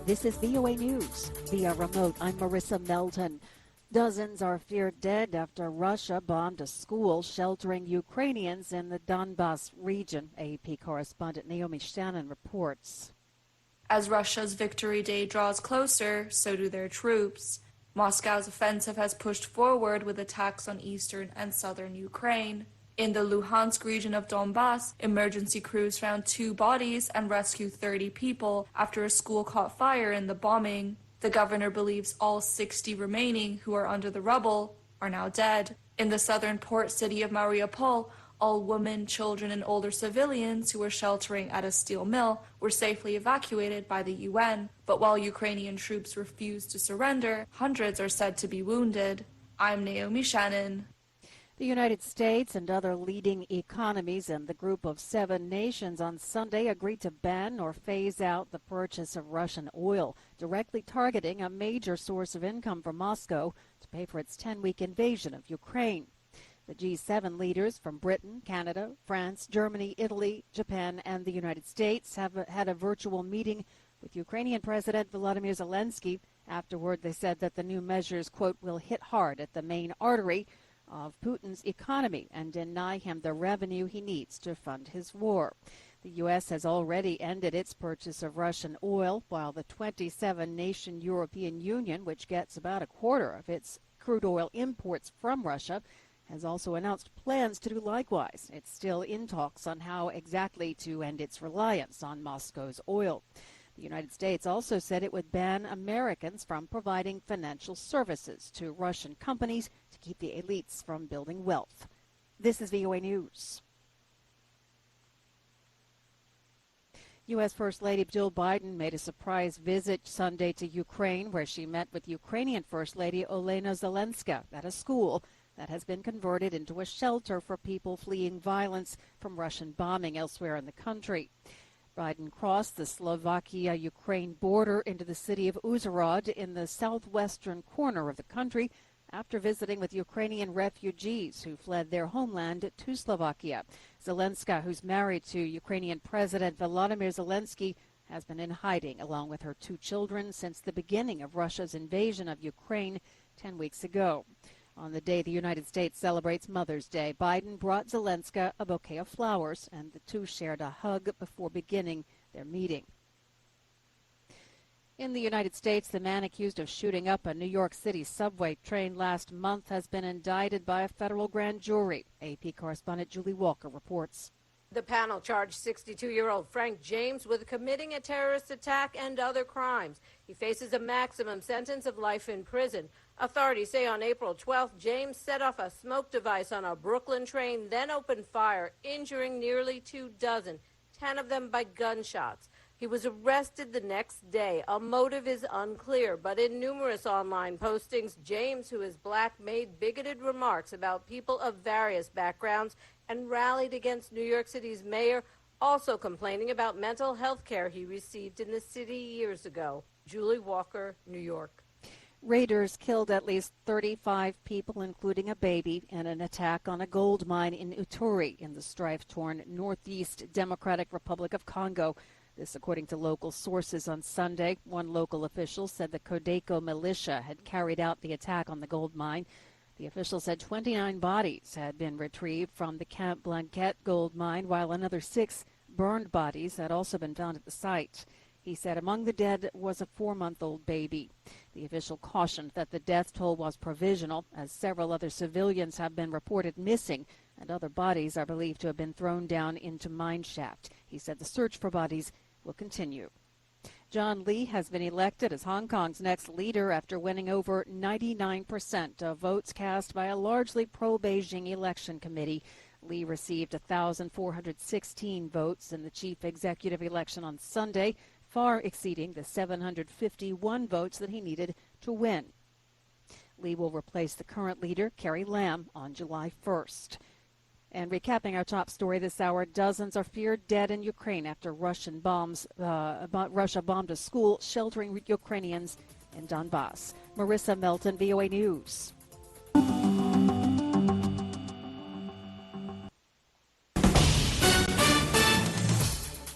This is VOA News. Via remote, I'm Marissa Melton. Dozens are feared dead after Russia bombed a school sheltering Ukrainians in the Donbas region. AP correspondent Naomi Shannon reports. As Russia's Victory Day draws closer, so do their troops. Moscow's offensive has pushed forward with attacks on eastern and southern Ukraine. In the Luhansk region of Donbas, emergency crews found 2 bodies and rescued 30 people after a school caught fire in the bombing. The governor believes all 60 remaining who are under the rubble are now dead. In the southern port city of Mariupol, all women, children, and older civilians who were sheltering at a steel mill were safely evacuated by the UN. But while Ukrainian troops refuse to surrender, hundreds are said to be wounded. I'm Naomi Shannon. The United States and other leading economies in the group of 7 nations on Sunday agreed to ban or phase out the purchase of Russian oil, directly targeting a major source of income for Moscow to pay for its 10-week invasion of Ukraine. The G7 leaders from Britain, Canada, France, Germany, Italy, Japan, and the United States have had a virtual meeting with Ukrainian President Volodymyr Zelensky. Afterward, they said that the new measures, quote, will hit hard at the main artery of Putin's economy and deny him the revenue he needs to fund his war. The U.S. has already ended its purchase of Russian oil, while the 27-nation European Union, which gets about a quarter of its crude oil imports from Russia, has also announced plans to do likewise. It's still in talks on how exactly to end its reliance on Moscow's oil. The United States also said it would ban Americans from providing financial services to Russian companies to keep the elites from building wealth. This is VOA News. U.S. First Lady Jill Biden made a surprise visit Sunday to Ukraine, where she met with Ukrainian First Lady Olena Zelenska at a school that has been converted into a shelter for people fleeing violence from Russian bombing elsewhere in the country. Biden crossed the Slovakia-Ukraine border into the city of Uzhhorod in the southwestern corner of the country after visiting with Ukrainian refugees who fled their homeland to Slovakia. Zelenska, who's married to Ukrainian President Volodymyr Zelensky, has been in hiding along with her 2 children since the beginning of Russia's invasion of Ukraine 10 weeks ago. On the day the United States celebrates Mother's Day, Biden brought Zelenska a bouquet of flowers, and the 2 shared a hug before beginning their meeting. In the United States, the man accused of shooting up a New York City subway train last month has been indicted by a federal grand jury. AP correspondent Julie Walker reports. The panel charged 62-year-old Frank James with committing a terrorist attack and other crimes. He faces a maximum sentence of life in prison. Authorities say on April 12th, James set off a smoke device on a Brooklyn train, then opened fire, injuring nearly 24, 10 of them by gunshots. He was arrested the next day. A motive is unclear, but in numerous online postings, James, who is black, made bigoted remarks about people of various backgrounds and rallied against New York City's mayor, also complaining about mental health care he received in the city years ago. Julie Walker, New York. Raiders killed at least 35 people, including a baby, in an attack on a gold mine in Ituri in the strife-torn Northeast Democratic Republic of Congo. This according to local sources on Sunday. One local official said the Codeco militia had carried out the attack on the gold mine. The official said 29 bodies had been retrieved from the Camp Blanquette gold mine, while another 6 burned bodies had also been found at the site. He said among the dead was a 4-month-old baby. The official cautioned that the death toll was provisional, as several other civilians have been reported missing, and other bodies are believed to have been thrown down into mine shaft. He said the search for bodies will continue. John Lee has been elected as Hong Kong's next leader after winning over 99% of votes cast by a largely pro-Beijing election committee. Lee received 1,416 votes in the chief executive election on Sunday, far exceeding the 751 votes that he needed to win. Lee will replace the current leader, Carrie Lam, on July 1st. And recapping our top story this hour, dozens are feared dead in Ukraine after Russia bombed a school sheltering Ukrainians in Donbas. Marissa Melton, VOA News.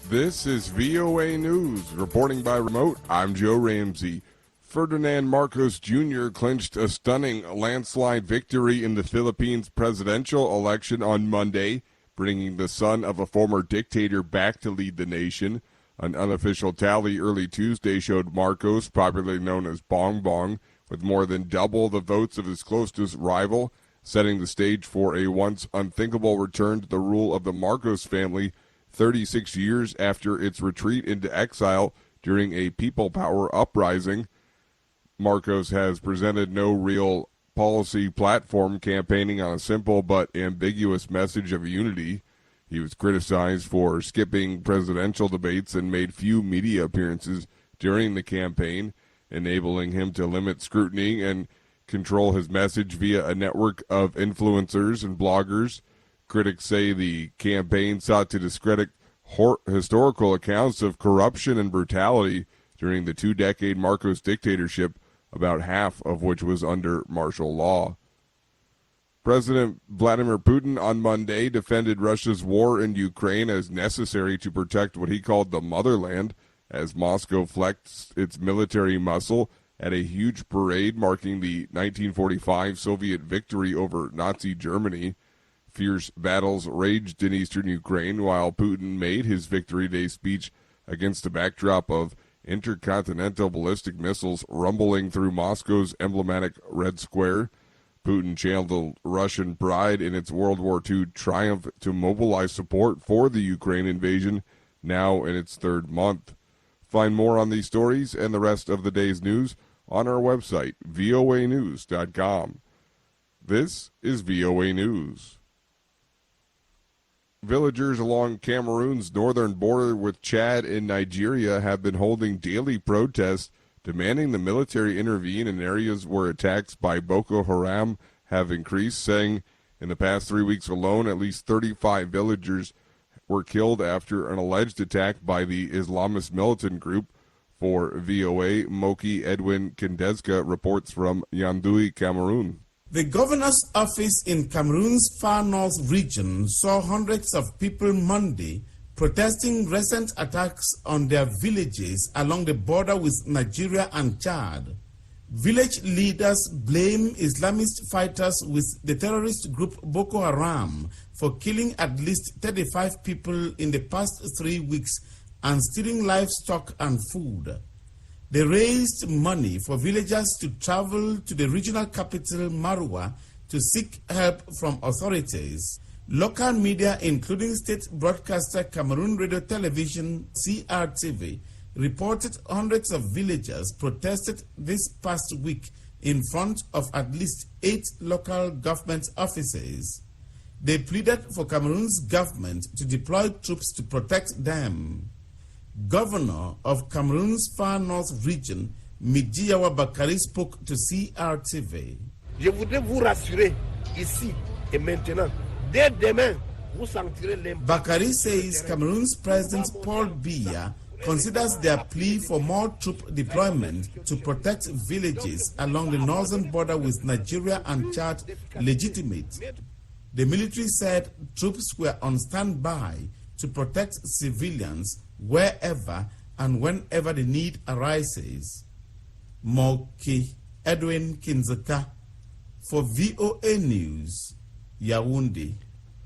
This is VOA News. Reporting by remote, I'm Joe Ramsey. Ferdinand Marcos Jr. clinched a stunning landslide victory in the Philippines presidential election on Monday, bringing the son of a former dictator back to lead the nation. An unofficial tally early Tuesday showed Marcos, popularly known as Bong Bong, with more than double the votes of his closest rival, setting the stage for a once unthinkable return to the rule of the Marcos family 36 years after its retreat into exile during a people power uprising. Marcos has presented no real policy platform, campaigning on a simple but ambiguous message of unity. He was criticized for skipping presidential debates and made few media appearances during the campaign, enabling him to limit scrutiny and control his message via a network of influencers and bloggers. Critics say the campaign sought to discredit historical accounts of corruption and brutality during the two-decade Marcos dictatorship, about half of which was under martial law. President Vladimir Putin on Monday defended Russia's war in Ukraine as necessary to protect what he called the motherland, as Moscow flexed its military muscle at a huge parade marking the 1945 Soviet victory over Nazi Germany. Fierce battles raged in eastern Ukraine while Putin made his Victory Day speech against a backdrop of intercontinental ballistic missiles rumbling through Moscow's emblematic Red Square. Putin channeled Russian pride in its World War II triumph to mobilize support for the Ukraine invasion, now in its third month. Find more on these stories and the rest of the day's news on our website, voanews.com. This is VOA News. Villagers along Cameroon's northern border with Chad and Nigeria have been holding daily protests demanding the military intervene in areas where attacks by Boko Haram have increased, saying in the past 3 weeks alone, at least 35 villagers were killed after an alleged attack by the Islamist militant group. For VOA, Moki Edwin Kendezka reports from Yandui, Cameroon. The governor's office in Cameroon's far north region saw hundreds of people Monday protesting recent attacks on their villages along the border with Nigeria and Chad. Village leaders blame Islamist fighters with the terrorist group Boko Haram for killing at least 35 people in the past 3 weeks and stealing livestock and food. They raised money for villagers to travel to the regional capital, Marua, to seek help from authorities. Local media, including state broadcaster Cameroon Radio Television, CRTV, reported hundreds of villagers protested this past week in front of at least 8 local government offices. They pleaded for Cameroon's government to deploy troops to protect them. Governor of Cameroon's far north region, Midiawa Bakari, spoke to CRTV. Je voudrais vous rassurer ici et maintenant. Dès demain, vous sentirez l'impact. Bakari says Cameroon's President Paul Biya considers their plea for more troop deployment to protect villages along the northern border with Nigeria and Chad legitimate. The military said troops were on standby to protect civilians wherever and whenever the need arises. Moki Edwin Kinzaka for VOA News, Yaoundé,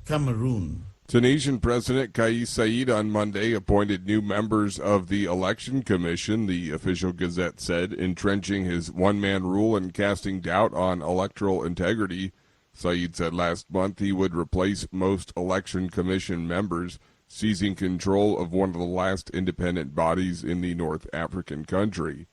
Cameroon. Tunisian President Kais Saied on Monday appointed new members of the Election Commission, the official gazette said, entrenching his one-man rule and casting doubt on electoral integrity. Saied said last month he would replace most Election Commission members, seizing control of one of the last independent bodies in the North African country.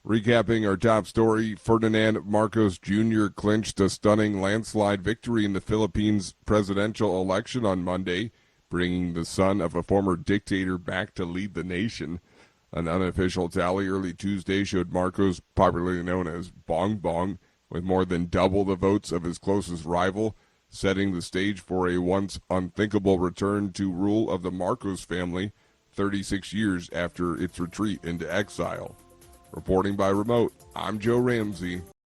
Recapping our top story, Ferdinand Marcos Jr. clinched a stunning landslide victory in the Philippines presidential election on Monday, bringing the son of a former dictator back to lead the nation. An unofficial tally early Tuesday showed Marcos, popularly known as Bong Bong, with more than double the votes of his closest rival, setting the stage for a once unthinkable return to rule of the Marcos family 36 years after its retreat into exile. Reporting by remote, I'm Joe Ramsey.